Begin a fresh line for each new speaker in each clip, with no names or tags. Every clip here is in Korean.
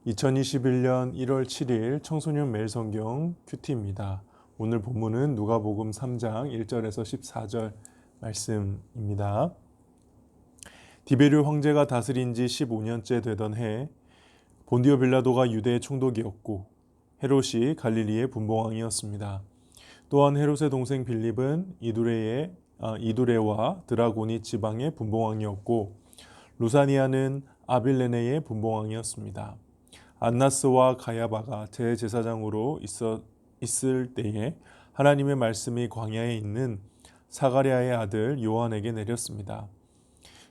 2021년 1월 7일 청소년 매일 성경 큐티입니다. 오늘 본문은 누가복음 3장 1절에서 14절 말씀입니다. 디베르 황제가 다스린 지 15년째 되던 해 본디오 빌라도가 유대의 총독이었고 헤롯이 갈릴리의 분봉왕이었습니다. 또한 헤롯의 동생 빌립은 이두레와 드라고니 지방의 분봉왕이었고 루사니아는 아빌레네의 분봉왕이었습니다. 안나스와 가야바가 대제사장으로 있을 때에 하나님의 말씀이 광야에 있는 사가랴의 아들 요한에게 내렸습니다.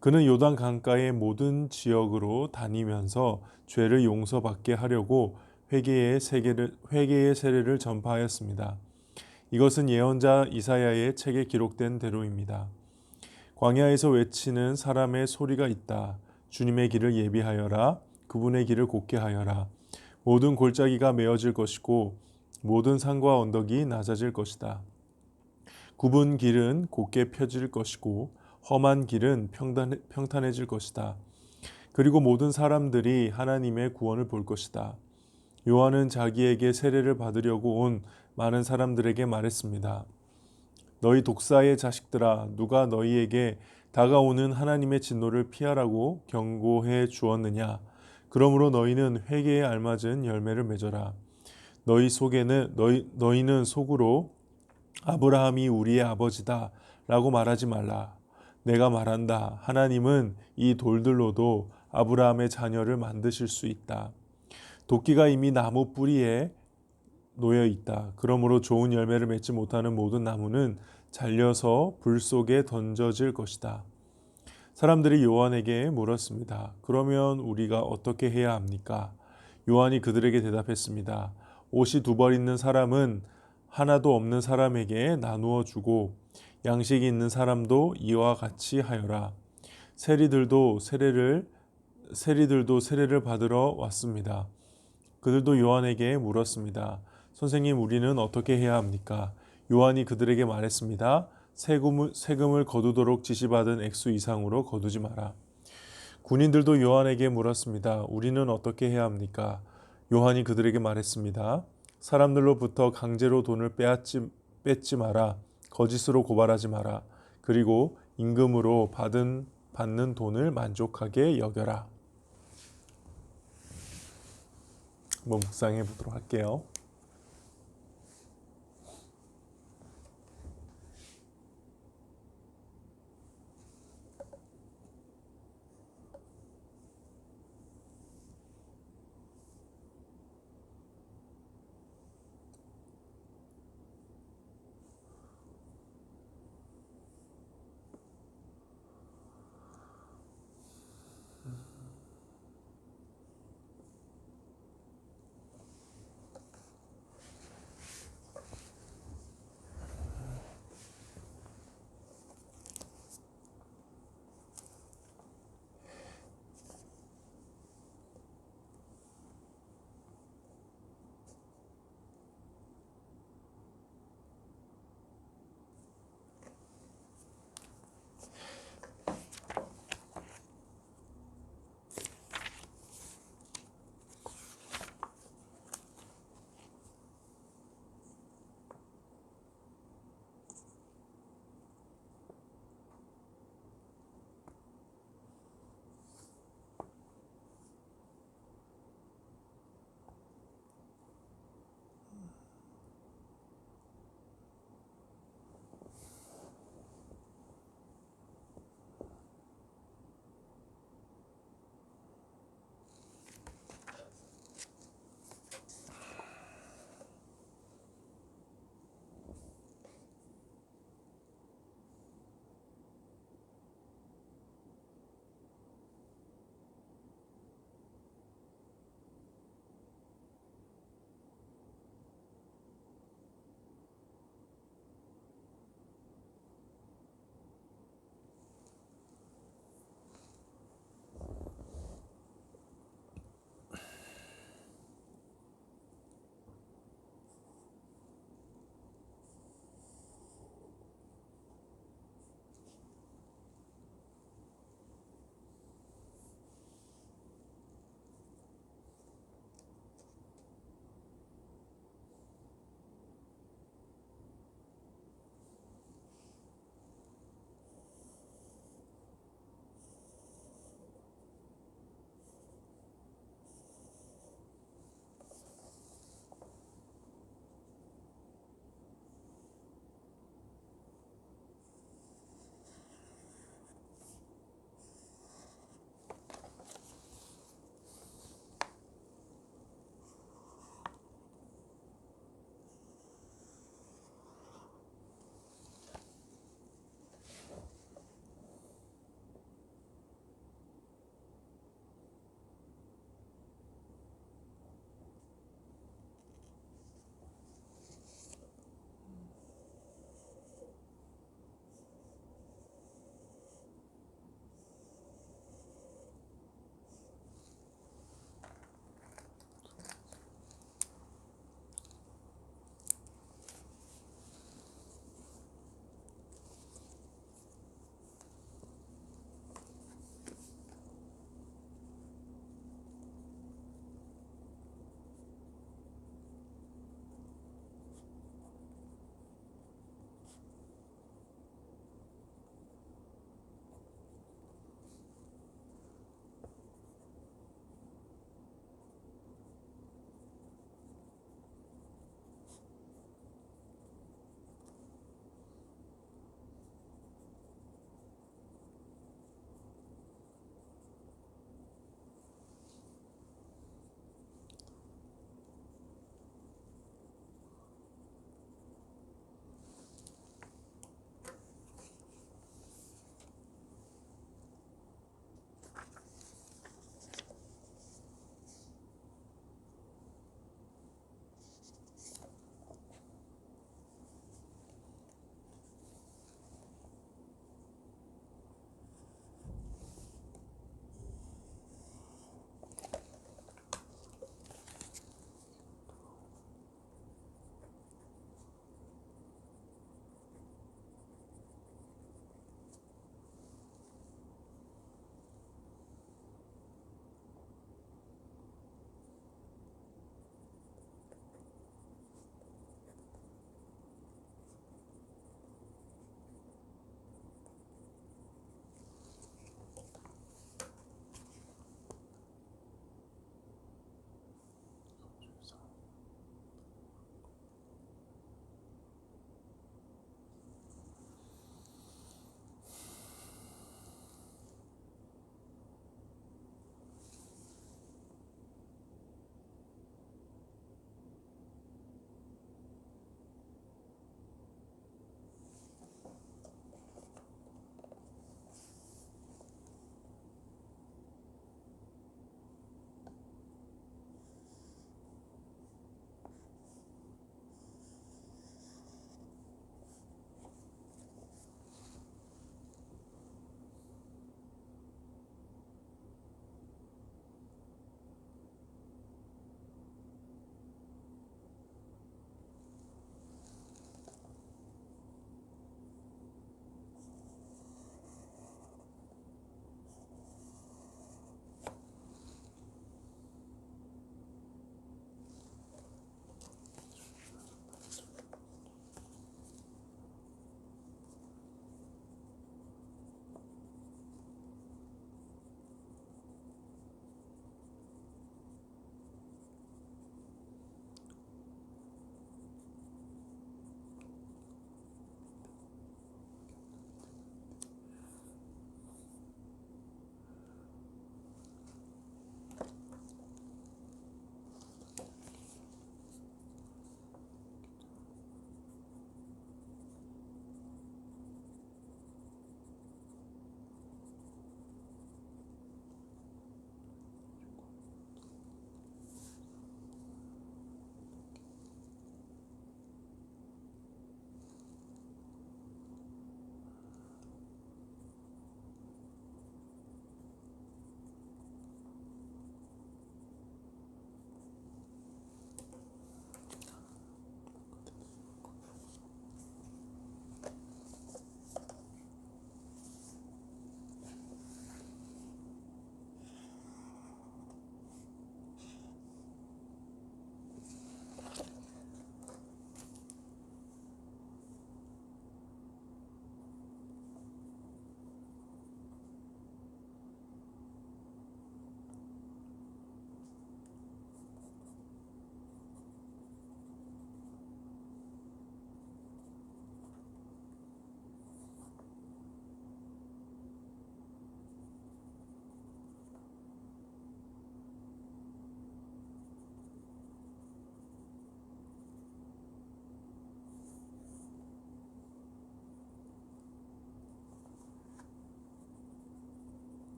그는 요단 강가의 모든 지역으로 다니면서 죄를 용서받게 하려고 회개의 세례를 전파하였습니다. 이것은 예언자 이사야의 책에 기록된 대로입니다. 광야에서 외치는 사람의 소리가 있다. 주님의 길을 예비하여라. 그분의 길을 곧게 하여라. 모든 골짜기가 메어질 것이고 모든 산과 언덕이 낮아질 것이다. 굽은 길은 곧게 펴질 것이고 험한 길은 평탄해질 것이다. 그리고 모든 사람들이 하나님의 구원을 볼 것이다. 요한은 자기에게 세례를 받으려고 온 많은 사람들에게 말했습니다. 너희 독사의 자식들아, 누가 너희에게 다가오는 하나님의 진노를 피하라고 경고해 주었느냐? 그러므로 너희는 회개에 알맞은 열매를 맺어라. 너희는 속으로 아브라함이 우리의 아버지다 라고 말하지 말라. 내가 말한다. 하나님은 이 돌들로도 아브라함의 자녀를 만드실 수 있다. 도끼가 이미 나무 뿌리에 놓여 있다. 그러므로 좋은 열매를 맺지 못하는 모든 나무는 잘려서 불 속에 던져질 것이다. 사람들이 요한에게 물었습니다. 그러면 우리가 어떻게 해야 합니까? 요한이 그들에게 대답했습니다. 옷이 두 벌 있는 사람은 하나도 없는 사람에게 나누어 주고 양식이 있는 사람도 이와 같이 하여라. 세리들도 세례를 받으러 왔습니다. 그들도 요한에게 물었습니다. 선생님, 우리는 어떻게 해야 합니까? 요한이 그들에게 말했습니다. 세금을 거두도록 지시받은 액수 이상으로 거두지 마라. 군인들도 요한에게 물었습니다. 우리는 어떻게 해야 합니까? 요한이 그들에게 말했습니다. 사람들로부터 강제로 돈을 뺏지 마라. 거짓으로 고발하지 마라. 그리고 임금으로 받는 돈을 만족하게 여겨라. 한번 묵상해 보도록 할게요.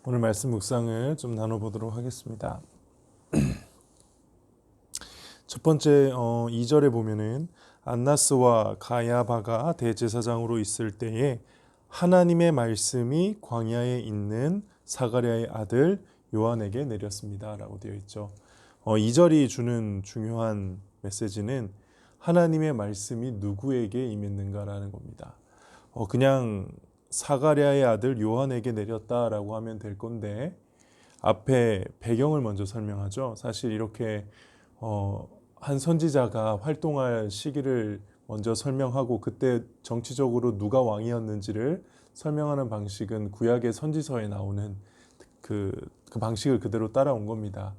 오늘 말씀 묵상을 좀 나눠보도록 하겠습니다. 첫 번째 2절에 보면은 안나스와 가야바가 대제사장으로 있을 때에 하나님의 말씀이 광야에 있는 사가랴의 아들 요한에게 내렸습니다 라고 되어 있죠. 2절이 주는 중요한 메시지는 하나님의 말씀이 누구에게 임했는가라는 겁니다. 그냥 사가랴의 아들 요한에게 내렸다라고 하면 될 건데 앞에 배경을 먼저 설명하죠. 사실 이렇게 한 선지자가 활동할 시기를 먼저 설명하고 그때 정치적으로 누가 왕이었는지를 설명하는 방식은 구약의 선지서에 나오는 그 방식을 그대로 따라온 겁니다.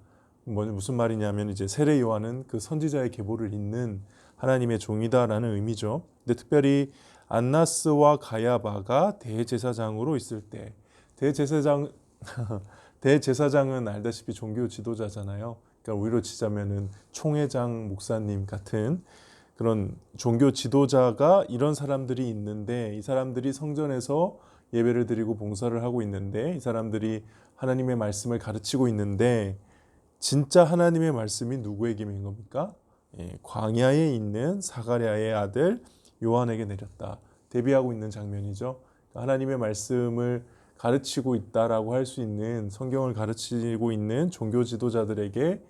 무슨 말이냐면 이제 세례 요한은 그 선지자의 계보를 잇는 하나님의 종이다라는 의미죠. 근데 특별히 안나스와 가야바가 대제사장으로 있을 때 대제사장은 알다시피 종교 지도자잖아요. 그러니까 우리로 치자면은 총회장 목사님 같은 그런 종교 지도자가 이런 사람들이 있는데 이 사람들이 성전에서 예배를 드리고 봉사를 하고 있는데 이 사람들이 하나님의 말씀을 가르치고 있는데 진짜 하나님의 말씀이 누구에게 임한 겁니까? 광야에 있는 사가랴의 아들 요한에게 내렸다. 대비하고 있는 장면이죠. 하나님의 말씀을 가르치고 있다라고 할 수 있는 성경을 가르치고 있는 종교 지도자들에게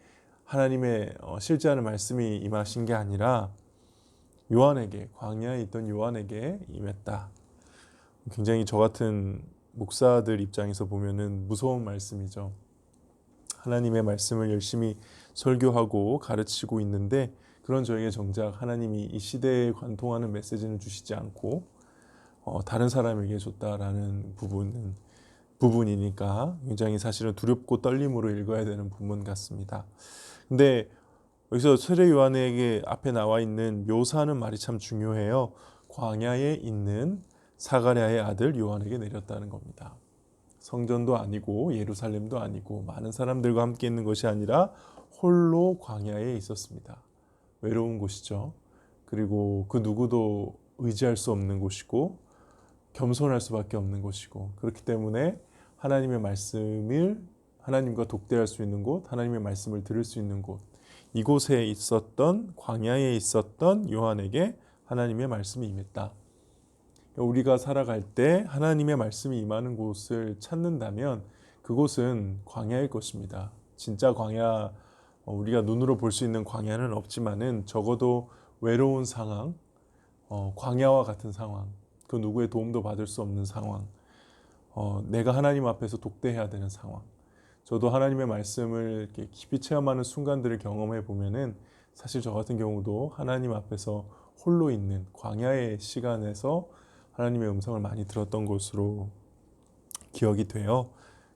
하나님의 실제하는 말씀이 임하신 게 아니라 요한에게 광야에 있던 요한에게 임했다. 굉장히 저 같은 목사들 입장에서 보면은 무서운 말씀이죠. 하나님의 말씀을 열심히 설교하고 가르치고 있는데 그런 저에게 정작 하나님이 이 시대에 관통하는 메시지는 주시지 않고 다른 사람에게 줬다라는 부분이니까 굉장히 사실은 두렵고 떨림으로 읽어야 되는 부분 같습니다. 근데 여기서 세례 요한에게 앞에 나와 있는 묘사하는 말이 참 중요해요. 광야에 있는 사가랴의 아들 요한에게 내렸다는 겁니다. 성전도 아니고 예루살렘도 아니고 많은 사람들과 함께 있는 것이 아니라 홀로 광야에 있었습니다. 외로운 곳이죠. 그리고 그 누구도 의지할 수 없는 곳이고 겸손할 수밖에 없는 곳이고 그렇기 때문에 하나님의 말씀을 하나님과 독대할 수 있는 곳, 하나님의 말씀을 들을 수 있는 곳 이곳에 있었던 광야에 있었던 요한에게 하나님의 말씀이 임했다. 우리가 살아갈 때 하나님의 말씀이 임하는 곳을 찾는다면 그곳은 광야일 것입니다. 진짜 광야, 우리가 눈으로 볼 수 있는 광야는 없지만은 적어도 외로운 상황, 광야와 같은 상황, 그 누구의 도움도 받을 수 없는 상황, 내가 하나님 앞에서 독대해야 되는 상황. 저도 하나님의 말씀을 이렇게 깊이 체험하는 순간들을 경험해 보면은 사실 저 같은 경우도 하나님 앞에서 홀로 있는 광야의 시간에서 하나님의 음성을 많이 들었던 것으로 기억이 돼요.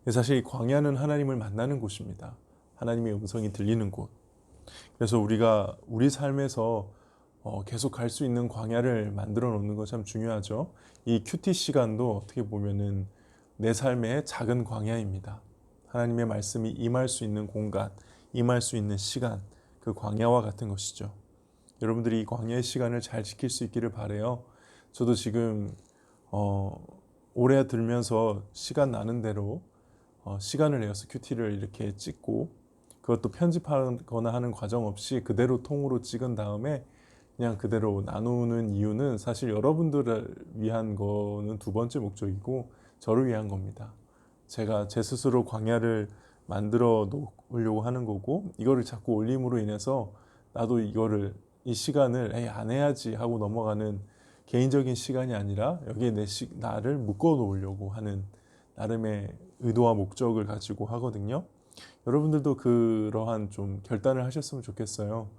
사실 광야는 하나님을 만나는 곳입니다. 하나님의 음성이 들리는 곳. 그래서 우리가 우리 삶에서 계속 갈 수 있는 광야를 만들어 놓는 거 참 중요하죠. 이 큐티 시간도 어떻게 보면은 내 삶의 작은 광야입니다. 하나님의 말씀이 임할 수 있는 공간, 임할 수 있는 시간, 그 광야와 같은 것이죠. 여러분들이 이 광야의 시간을 잘 지킬 수 있기를 바라요. 저도 지금 올해 들면서 시간 나는 대로 시간을 내어서 큐티를 이렇게 찍고 그것도 편집하거나 하는 과정 없이 그대로 통으로 찍은 다음에 그냥 그대로 나누는 이유는 사실 여러분들을 위한 거는 두 번째 목적이고 저를 위한 겁니다. 제가 제 스스로 광야를 만들어 놓으려고 하는 거고 이거를 자꾸 올림으로 인해서 나도 이 시간을 안 해야지 하고 넘어가는 개인적인 시간이 아니라 여기에 나를 묶어 놓으려고 하는 나름의 의도와 목적을 가지고 하거든요. 여러분들도 그러한 좀 결단을 하셨으면 좋겠어요.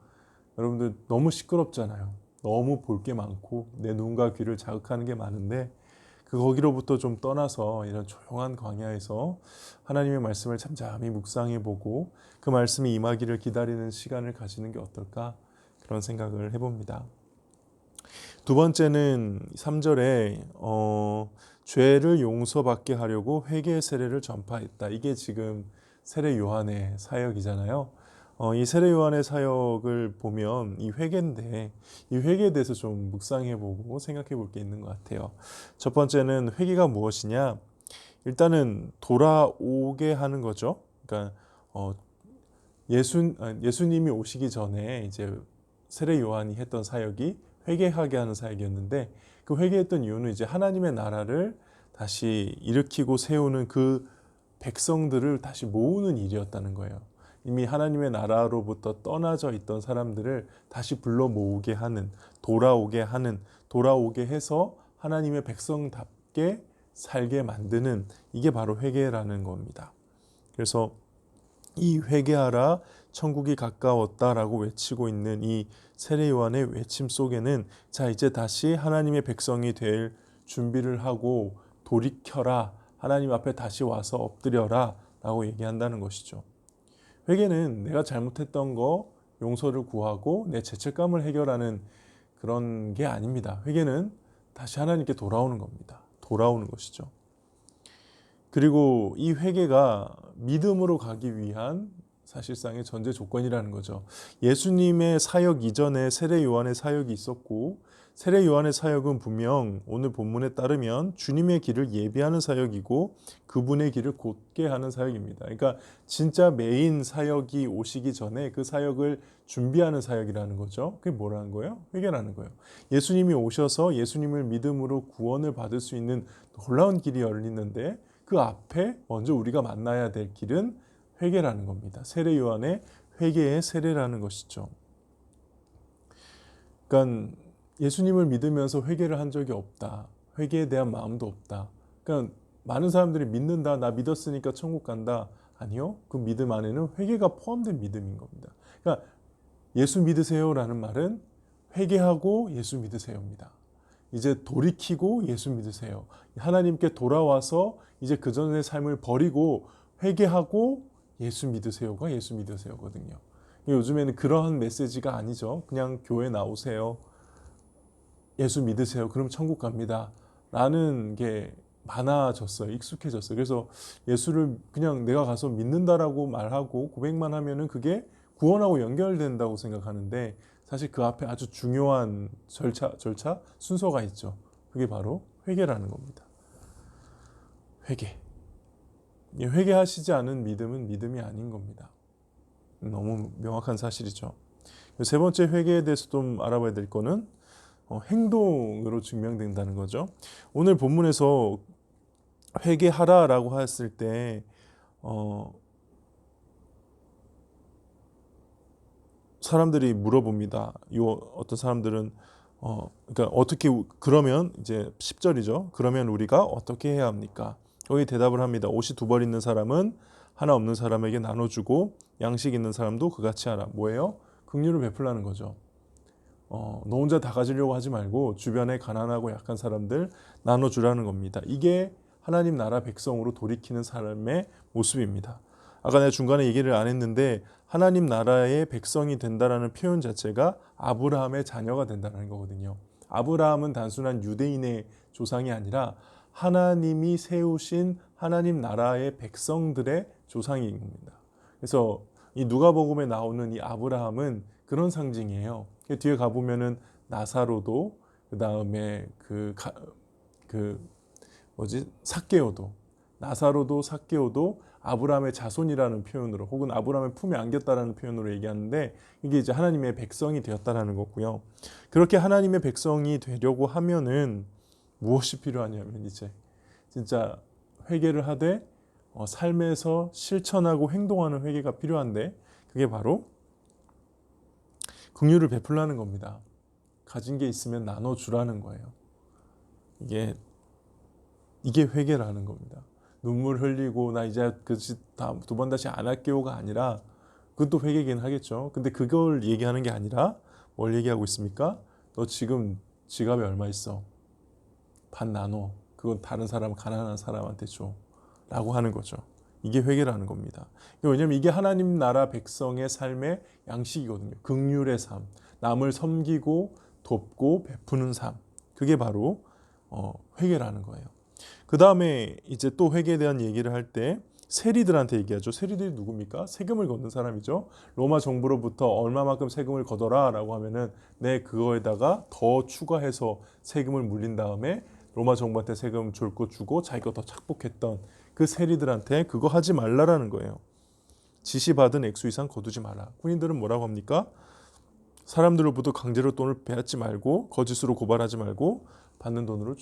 여러분들 너무 시끄럽잖아요. 너무 볼 게 많고 내 눈과 귀를 자극하는 게 많은데 거기로부터 좀 떠나서 이런 조용한 광야에서 하나님의 말씀을 잠잠히 묵상해보고 그 말씀이 임하기를 기다리는 시간을 가지는 게 어떨까 그런 생각을 해봅니다. 두 번째는 3절에 죄를 용서받게 하려고 회개의 세례를 전파했다. 이게 지금 세례 요한의 사역이잖아요. 이 세례 요한의 사역을 보면 이 회개인데 이 회개에 대해서 좀 묵상해보고 생각해볼 게 있는 것 같아요. 첫 번째는 회개가 무엇이냐? 일단은 돌아오게 하는 거죠. 그러니까 예수님이 오시기 전에 이제 세례 요한이 했던 사역이 회개하게 하는 사역이었는데, 그 회개했던 이유는 이제 하나님의 나라를 다시 일으키고 세우는 그 백성들을 다시 모으는 일이었다는 거예요. 이미 하나님의 나라로부터 떠나져 있던 사람들을 다시 불러 모으게 하는, 돌아오게 해서 하나님의 백성답게 살게 만드는, 이게 바로 회개라는 겁니다. 그래서 이 회개하라 천국이 가까웠다라고 외치고 있는 이 세례 요한의 외침 속에는, 자 이제 다시 하나님의 백성이 될 준비를 하고 돌이켜라, 하나님 앞에 다시 와서 엎드려라 라고 얘기한다는 것이죠. 회개는 내가 잘못했던 거 용서를 구하고 내 죄책감을 해결하는 그런 게 아닙니다. 회개는 다시 하나님께 돌아오는 겁니다. 돌아오는 것이죠. 그리고 이 회개가 믿음으로 가기 위한 사실상의 전제 조건이라는 거죠. 예수님의 사역 이전에 세례 요한의 사역이 있었고, 세례 요한의 사역은 분명 오늘 본문에 따르면 주님의 길을 예비하는 사역이고 그분의 길을 곧게 하는 사역입니다. 그러니까 진짜 메인 사역이 오시기 전에 그 사역을 준비하는 사역이라는 거죠. 그게 뭐라는 거예요? 회개라는 거예요. 예수님이 오셔서 예수님을 믿음으로 구원을 받을 수 있는 놀라운 길이 열리는데, 그 앞에 먼저 우리가 만나야 될 길은 회개라는 겁니다. 세례 요한의 회개의 세례라는 것이죠. 그러니까 예수님을 믿으면서 회개를 한 적이 없다, 회개에 대한 마음도 없다, 그러니까 많은 사람들이 믿는다, 나 믿었으니까 천국 간다. 아니요, 그 믿음 안에는 회개가 포함된 믿음인 겁니다. 그러니까 예수 믿으세요라는 말은 회개하고 예수 믿으세요입니다. 이제 돌이키고 예수 믿으세요. 하나님께 돌아와서 이제 그전의 삶을 버리고 회개하고 예수 믿으세요가 예수 믿으세요거든요. 요즘에는 그러한 메시지가 아니죠. 그냥 교회 나오세요, 예수 믿으세요, 그럼 천국 갑니다 라는 게 많아졌어요. 익숙해졌어요. 그래서 예수를 그냥 내가 가서 믿는다라고 말하고 고백만 하면은 그게 구원하고 연결된다고 생각하는데, 사실 그 앞에 아주 중요한 절차, 순서가 있죠. 그게 바로 회개라는 겁니다. 회개. 회개하시지 않은 믿음은 믿음이 아닌 겁니다. 너무 명확한 사실이죠. 세 번째 회개에 대해서 좀 알아봐야 될 거는 행동으로 증명된다는 거죠. 오늘 본문에서 회개하라라고 했을 때 사람들이 물어봅니다. 어떤 사람들은 그러니까 어떻게, 그러면 이제 10절이죠. 그러면 우리가 어떻게 해야 합니까? 거기 대답을 합니다. 옷이 두 벌 있는 사람은 하나 없는 사람에게 나눠주고 양식 있는 사람도 그같이 하라. 뭐예요? 긍휼을 베풀라는 거죠. 너 혼자 다 가지려고 하지 말고 주변에 가난하고 약한 사람들 나눠주라는 겁니다. 이게 하나님 나라 백성으로 돌이키는 사람의 모습입니다. 아까 내가 중간에 얘기를 안 했는데, 하나님 나라의 백성이 된다라는 표현 자체가 아브라함의 자녀가 된다는 거거든요. 아브라함은 단순한 유대인의 조상이 아니라 하나님이 세우신 하나님 나라의 백성들의 조상인 겁니다. 그래서 이 누가복음에 나오는 이 아브라함은 그런 상징이에요. 뒤에 가보면은 나사로도, 그 다음에 삭개오도, 나사로도 삭개오도 아브라함의 자손이라는 표현으로, 혹은 아브라함의 품에 안겼다라는 표현으로 얘기하는데, 이게 이제 하나님의 백성이 되었다라는 거고요. 그렇게 하나님의 백성이 되려고 하면은 무엇이 필요하냐면, 이제 진짜 회개를 하되 삶에서 실천하고 행동하는 회개가 필요한데, 그게 바로 긍휼을 베풀라는 겁니다. 가진 게 있으면 나눠주라는 거예요. 이게 회개라는 겁니다. 눈물 흘리고 나 이제 두 번 다시 안 할게요가 아니라, 그것도 회개긴 하겠죠. 근데 그걸 얘기하는 게 아니라 뭘 얘기하고 있습니까? 너 지금 지갑에 얼마 있어? 반 나눠. 그건 다른 사람, 가난한 사람한테 줘 라고 하는 거죠. 이게 회개라는 겁니다. 왜냐하면 이게 하나님 나라 백성의 삶의 양식이거든요. 긍휼의 삶, 남을 섬기고 돕고 베푸는 삶, 그게 바로 회개라는 거예요. 그 다음에 이제 또 회개에 대한 얘기를 할 때 세리들한테 얘기하죠. 세리들이 누굽니까? 세금을 걷는 사람이죠. 로마 정부로부터 얼마만큼 세금을 걷어라 라고 하면은, 그거에다가 더 추가해서 세금을 물린 다음에 로마 정부한테 세금 줄 거 주고 자기가 더 착복했던 그 세리들한테 그거 하지 말라라는 거예요. 지시받은 액수 이상 거두지 마라. 군인들은 뭐라고 합니까? 사람들로부터 강제로 돈을 빼앗지 말고 거짓으로 고발하지 말고 받는 돈으로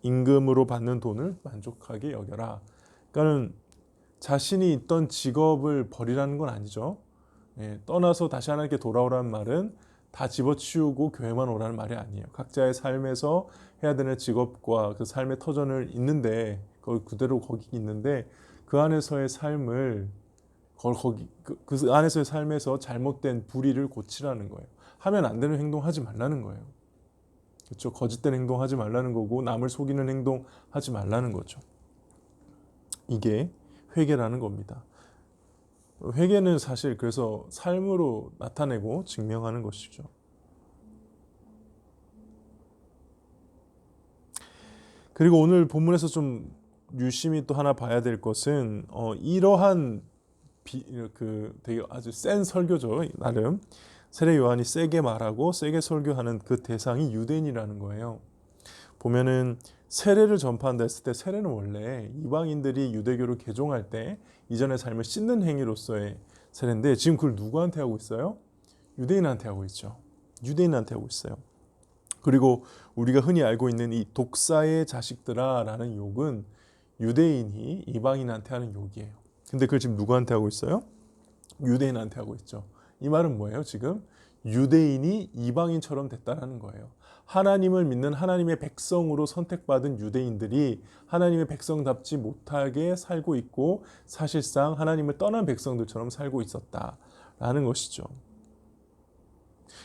임금으로 받는 돈을 만족하게 여겨라. 그러니까는 자신이 있던 직업을 버리라는 건 아니죠. 떠나서 다시 하나님께 돌아오라는 말은 다 집어치우고 교회만 오라는 말이 아니에요. 각자의 삶에서 해야 되는 직업과 그 삶의 터전을 있는데 그대로 거기 있는데 그 안에서의 삶을 그 안에서의 삶에서 잘못된 불의를 고치라는 거예요. 하면 안 되는 행동하지 말라는 거예요. 그렇죠? 거짓된 행동하지 말라는 거고 남을 속이는 행동하지 말라는 거죠. 이게 회개라는 겁니다. 회개는 사실 그래서 삶으로 나타내고 증명하는 것이죠. 그리고 오늘 본문에서 좀 유심히 또 하나 봐야 될 것은 이러한 되게 아주 센 설교죠. 나름 세례 요한이 세게 말하고 세게 설교하는 그 대상이 유대인이라는 거예요. 보면은 세례를 전파한다 했을 때 세례는 원래 이방인들이 유대교를 개종할 때 이전의 삶을 씻는 행위로서의 세례인데 지금 그걸 누구한테 하고 있어요? 유대인한테 하고 있죠. 유대인한테 하고 있어요. 그리고 우리가 흔히 알고 있는 이 독사의 자식들아라는 욕은 유대인이 이방인한테 하는 욕이에요. 근데 그걸 지금 누구한테 하고 있어요? 유대인한테 하고 있죠. 이 말은 뭐예요? 지금 유대인이 이방인처럼 됐다라는 거예요. 하나님을 믿는 하나님의 백성으로 선택받은 유대인들이 하나님의 백성답지 못하게 살고 있고 사실상 하나님을 떠난 백성들처럼 살고 있었다라는 것이죠.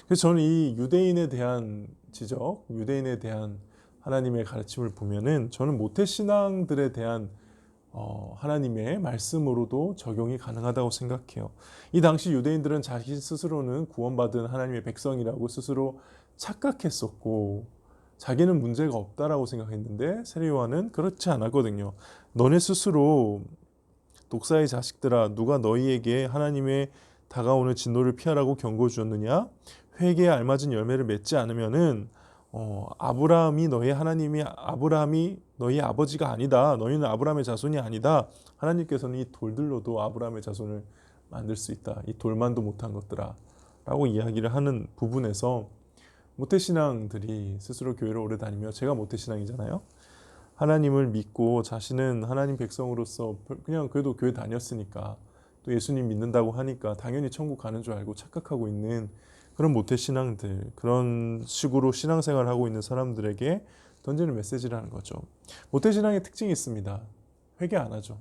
그래서 저는 이 유대인에 대한 지적, 유대인에 대한 하나님의 가르침을 보면은 저는 모태신앙들에 대한 하나님의 말씀으로도 적용이 가능하다고 생각해요. 이 당시 유대인들은 자기 스스로는 구원받은 하나님의 백성이라고 스스로 착각했었고 자기는 문제가 없다라고 생각했는데 세례 요한은 그렇지 않았거든요. 너네 스스로 독사의 자식들아 누가 너희에게 하나님의 다가오는 진노를 피하라고 경고 주었느냐? 회개에 알맞은 열매를 맺지 않으면은 아브라함이 너희 아버지가 아니다. 너희는 아브라함의 자손이 아니다. 하나님께서는 이 돌들로도 아브라함의 자손을 만들 수 있다. 이 돌만도 못한 것들아 라고 이야기를 하는 부분에서 모태신앙들이 스스로 교회를 오래 다니며 제가 모태신앙이잖아요. 하나님을 믿고 자신은 하나님 백성으로서 그냥 그래도 교회 다녔으니까 또 예수님 믿는다고 하니까 당연히 천국 가는 줄 알고 착각하고 있는 그런 모태신앙들, 그런 식으로 신앙생활을 하고 있는 사람들에게 던지는 메시지라는 거죠. 모태신앙의 특징이 있습니다. 회개 안 하죠.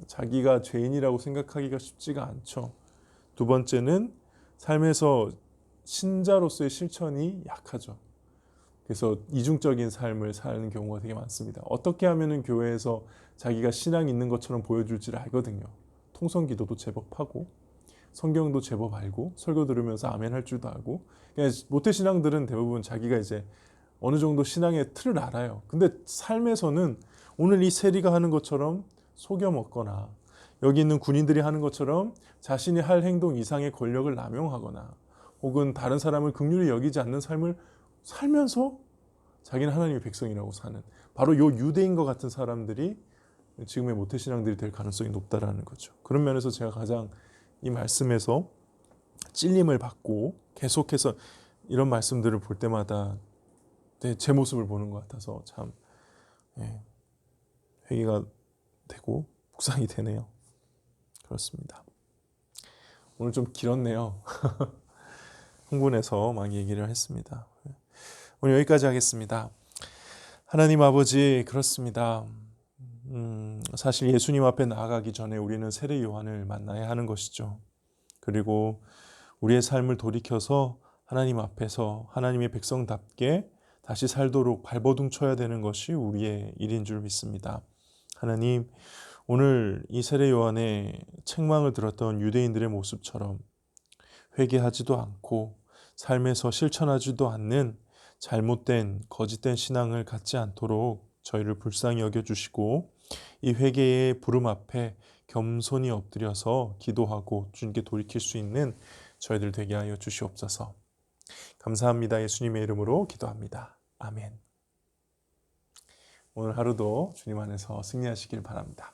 자기가 죄인이라고 생각하기가 쉽지가 않죠. 두 번째는 삶에서 신자로서의 실천이 약하죠. 그래서 이중적인 삶을 사는 경우가 되게 많습니다. 어떻게 하면은 교회에서 자기가 신앙이 있는 것처럼 보여줄지를 알거든요. 통성기도도 제법 하고 성경도 제법 알고 설교 들으면서 아멘 할 줄도 알고 모태신앙들은 대부분 자기가 이제 어느 정도 신앙의 틀을 알아요. 근데 삶에서는 오늘 이 세리가 하는 것처럼 속여 먹거나 여기 있는 군인들이 하는 것처럼 자신이 할 행동 이상의 권력을 남용하거나 혹은 다른 사람을 긍휼히 여기지 않는 삶을 살면서 자기는 하나님의 백성이라고 사는 바로 요 유대인과 같은 사람들이 지금의 모태신앙들이 될 가능성이 높다라는 거죠. 그런 면에서 제가 가장 이 말씀에서 찔림을 받고 계속해서 이런 말씀들을 볼 때마다 제 모습을 보는 것 같아서 참 회개가 되고 묵상이 되네요. 그렇습니다. 오늘 좀 길었네요. 흥분해서 막 얘기를 했습니다. 오늘 여기까지 하겠습니다. 하나님 아버지 그렇습니다. 사실 예수님 앞에 나아가기 전에 우리는 세례 요한을 만나야 하는 것이죠. 그리고 우리의 삶을 돌이켜서 하나님 앞에서 하나님의 백성답게 다시 살도록 발버둥 쳐야 되는 것이 우리의 일인 줄 믿습니다. 하나님, 오늘 이 세례 요한의 책망을 들었던 유대인들의 모습처럼 회개하지도 않고 삶에서 실천하지도 않는 잘못된 거짓된 신앙을 갖지 않도록 저희를 불쌍히 여겨주시고 이 회개의 부름 앞에 겸손히 엎드려서 기도하고 주님께 돌이킬 수 있는 저희들 되게 하여 주시옵소서. 감사합니다. 예수님의 이름으로 기도합니다. 아멘. 오늘 하루도 주님 안에서 승리하시길 바랍니다.